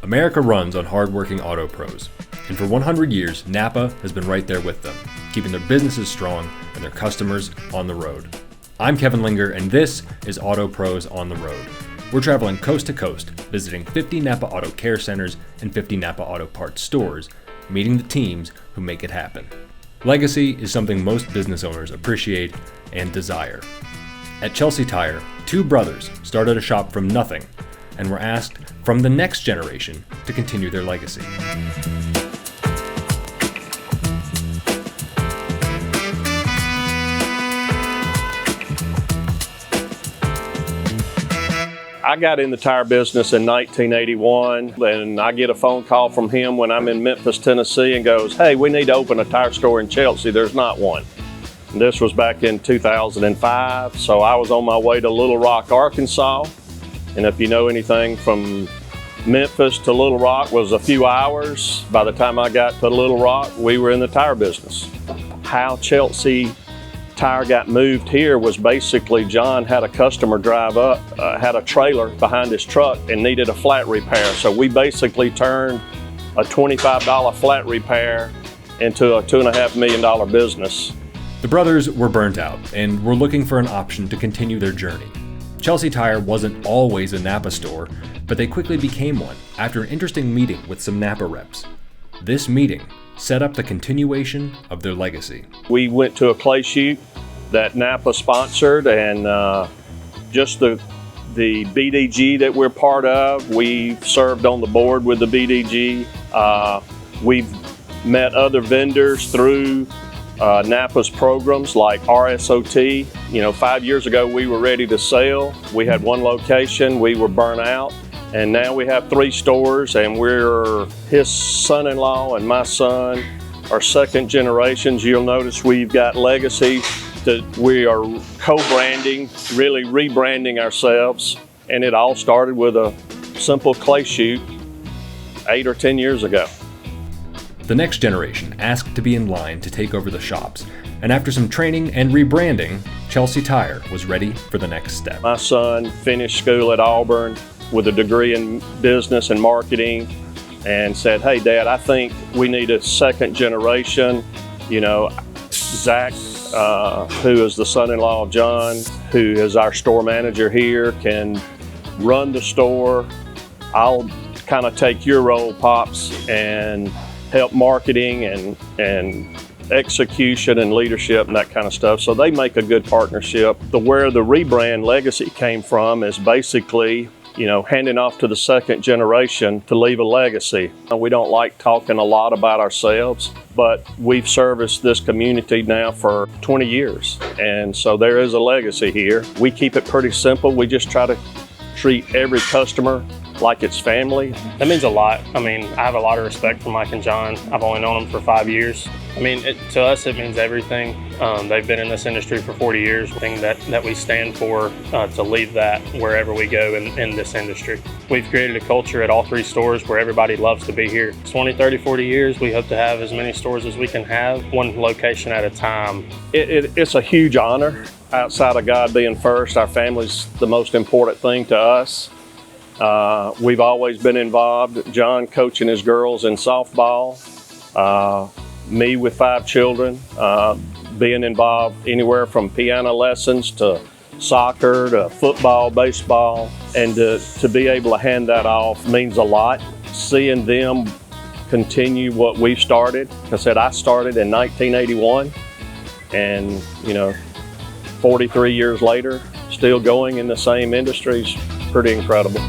America runs on hardworking auto pros, and for 100 years, NAPA has been right there with them, keeping their businesses strong and their customers on the road. I'm Kevin Linger, and this is Auto Pros on the Road. We're traveling coast to coast, visiting 50 NAPA Auto Care Centers and 50 NAPA Auto Parts stores, meeting the teams who make it happen. Legacy is something most business owners appreciate and desire. At Chelsea Tire, two brothers started a shop from nothing and were asked from the next generation to continue their legacy. I got in the tire business in 1981, and I get a phone call from him when I'm in Memphis, Tennessee, and goes, "Hey, we need to open a tire store in Chelsea. There's not one." And this was back in 2005, so I was on my way to Little Rock, Arkansas. And if you know anything, from Memphis to Little Rock was a few hours. By the time I got to Little Rock, we were in the tire business. How Chelsea Tire got moved here was basically John had a customer drive up, had a trailer behind his truck and needed a flat repair. So we basically turned a $25 flat repair into a $2.5 million business. The brothers were burnt out and were looking for an option to continue their journey. Chelsea Tire wasn't always a NAPA store, but they quickly became one after an interesting meeting with some NAPA reps. This meeting set up the continuation of their legacy. We went to a clay shoot that NAPA sponsored, and just the BDG that we're part of, we've served on the board with the BDG. We've met other vendors through NAPA's programs like RSOT. 5 years ago we were ready to sell. We had one location, we were burnt out, and now we have 3 stores, and we're his son-in-law and my son are second generations. You'll notice we've got legacy that we are co-branding, really rebranding ourselves, and it all started with a simple clay shoot 8 or 10 years ago. The next generation asked to be in line to take over the shops, and after some training and rebranding, Chelsea Tire was ready for the next step. My son finished school at Auburn with a degree in business and marketing and said, "Hey Dad, I think we need a second generation." Zach, who is the son-in-law of John, who is our store manager here, can run the store. I'll kind of take your role, Pops, and help marketing and execution and leadership and that kind of stuff. So they make a good partnership. Where the rebrand legacy came from is basically, handing off to the second generation to leave a legacy. We don't like talking a lot about ourselves, but we've serviced this community now for 20 years. And so there is a legacy here. We keep it pretty simple. We just try to treat every customer like it's family. That means a lot. I have a lot of respect for Mike and John. I've only known them for 5 years. To us, it means everything. They've been in this industry for 40 years. The thing that we stand for, to leave that wherever we go in this industry. We've created a culture at all 3 stores where everybody loves to be here. 20, 30, 40 years, we hope to have as many stores as we can have, one location at a time. It's a huge honor. Outside of God being first, our family's the most important thing to us. We've always been involved. John coaching his girls in softball, me with 5 children, being involved anywhere from piano lessons to soccer to football, baseball, and to be able to hand that off means a lot. Seeing them continue what we've started. I started in 1981, and 43 years later, still going in the same industry is pretty incredible.